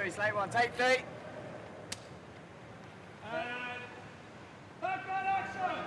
three, slate one, take three. And background action!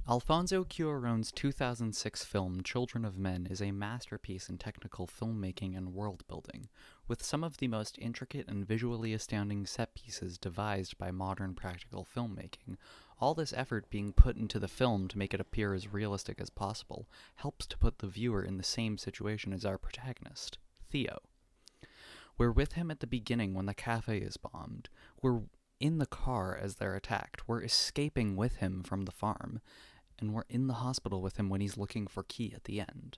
Alfonso Cuaron's 2006 film Children of Men is a masterpiece in technical filmmaking and world-building, with some of the most intricate and visually astounding set pieces devised by modern practical filmmaking. All this effort being put into the film to make it appear as realistic as possible helps to put the viewer in the same situation as our protagonist, Theo. We're with him at the beginning when the cafe is bombed. We're in the car as they're attacked. We're escaping with him from the farm. And we're in the hospital with him when he's looking for Key at the end.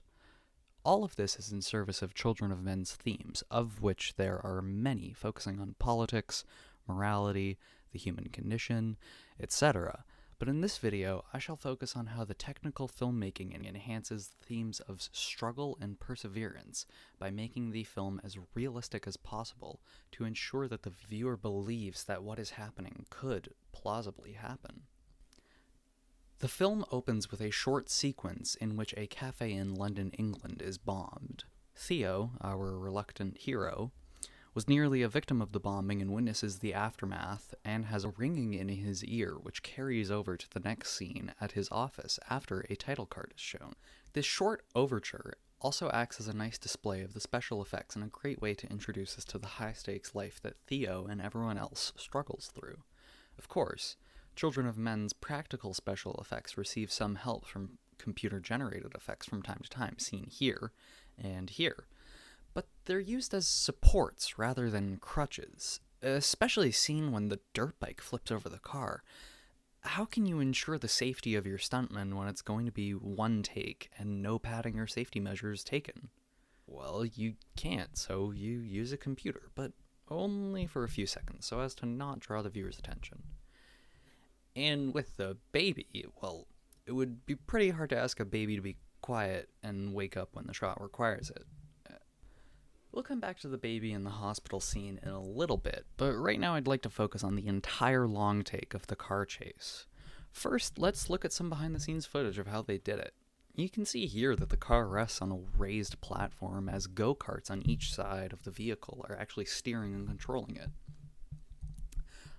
All of this is in service of Children of Men's themes, of which there are many, focusing on politics, morality, the human condition, etc. But in this video, I shall focus on how the technical filmmaking enhances themes of struggle and perseverance by making the film as realistic as possible to ensure that the viewer believes that what is happening could plausibly happen. The film opens with a short sequence in which a cafe in London, England is bombed. Theo, our reluctant hero, was nearly a victim of the bombing and witnesses the aftermath and has a ringing in his ear which carries over to the next scene at his office after a title card is shown. This short overture also acts as a nice display of the special effects and a great way to introduce us to the high-stakes life that Theo and everyone else struggles through. Of course, Children of Men's practical special effects receive some help from computer-generated effects from time to time, seen here and here. But they're used as supports rather than crutches, especially seen when the dirt bike flips over the car. How can you ensure the safety of your stuntman when it's going to be one take and no padding or safety measures taken? Well, you can't, so you use a computer, but only for a few seconds, so as to not draw the viewer's attention. And with the baby, well, it would be pretty hard to ask a baby to be quiet and wake up when the shot requires it. We'll come back to the baby in the hospital scene in a little bit, but right now I'd like to focus on the entire long take of the car chase. First, let's look at some behind-the-scenes footage of how they did it. You can see here that the car rests on a raised platform as go-karts on each side of the vehicle are actually steering and controlling it.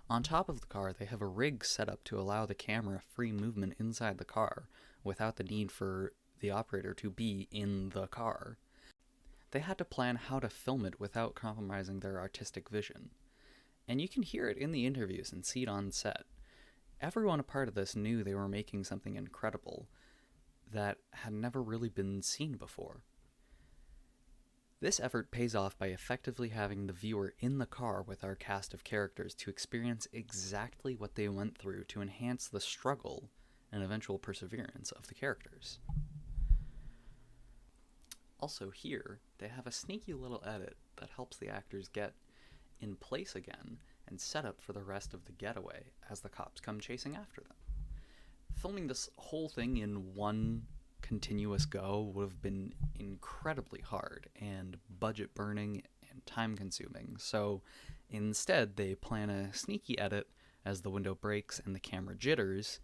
On top of the car, they have a rig set up to allow the camera free movement inside the car without the need for the operator to be in the car. They had to plan how to film it without compromising their artistic vision. And you can hear it in the interviews and see it on set. Everyone a part of this knew they were making something incredible that had never really been seen before. This effort pays off by effectively having the viewer in the car with our cast of characters to experience exactly what they went through to enhance the struggle and eventual perseverance of the characters. Also here, they have a sneaky little edit that helps the actors get in place again and set up for the rest of the getaway as the cops come chasing after them. Filming this whole thing in one continuous go would have been incredibly hard and budget burning and time consuming, so instead they plan a sneaky edit as the window breaks and the camera jitters,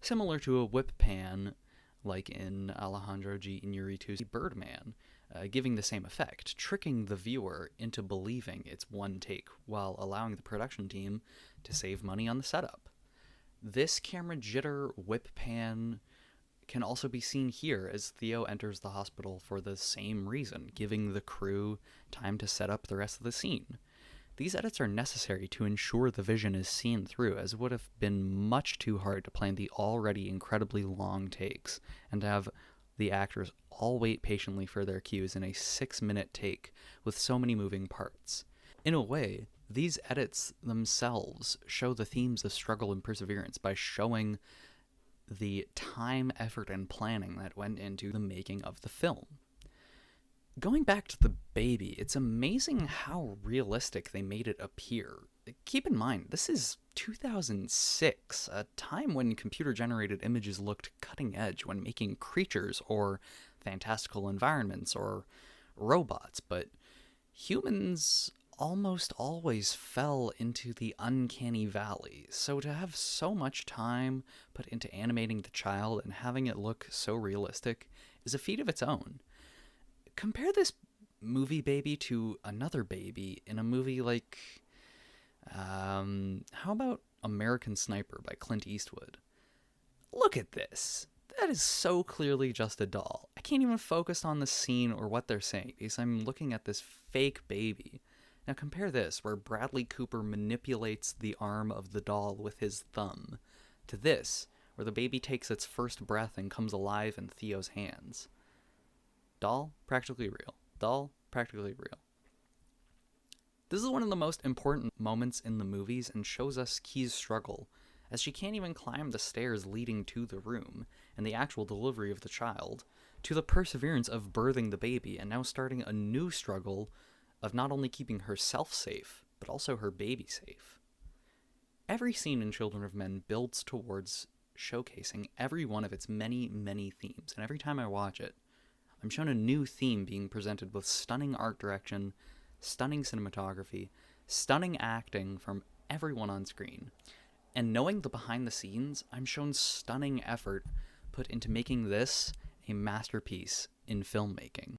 similar to a whip pan like in Alejandro G. Iñárritu's Birdman, giving the same effect, tricking the viewer into believing it's one take while allowing the production team to save money on the setup. This camera jitter whip pan can also be seen here as Theo enters the hospital for the same reason, giving the crew time to set up the rest of the scene. These edits are necessary to ensure the vision is seen through, as it would have been much too hard to plan the already incredibly long takes and to have the actors all wait patiently for their cues in a 6-minute take with so many moving parts. In a way, these edits themselves show the themes of struggle and perseverance by showing the time, effort, and planning that went into the making of the film. Going back to the baby, it's amazing how realistic they made it appear. Keep in mind, this is 2006, a time when computer-generated images looked cutting edge when making creatures or fantastical environments or robots, but Humans almost always fell into the uncanny valley, so to have so much time put into animating the child and having it look so realistic is a feat of its own. Compare this movie baby to another baby in a movie like, how about American Sniper by Clint Eastwood? Look at this. That is so clearly just a doll. I can't even focus on the scene or what they're saying because I'm looking at this fake baby. Now compare this, where Bradley Cooper manipulates the arm of the doll with his thumb, to this, where the baby takes its first breath and comes alive in Theo's hands. Doll, practically real. Doll, practically real. This is one of the most important moments in the movies and shows us Key's struggle, as she can't even climb the stairs leading to the room, and the actual delivery of the child, to the perseverance of birthing the baby, and now starting a new struggle of not only keeping herself safe, but also her baby safe. Every scene in Children of Men builds towards showcasing every one of its many, many themes, and every time I watch it, I'm shown a new theme being presented with stunning art direction, stunning cinematography, stunning acting from everyone on screen. And knowing the behind the scenes, I'm shown stunning effort put into making this a masterpiece in filmmaking.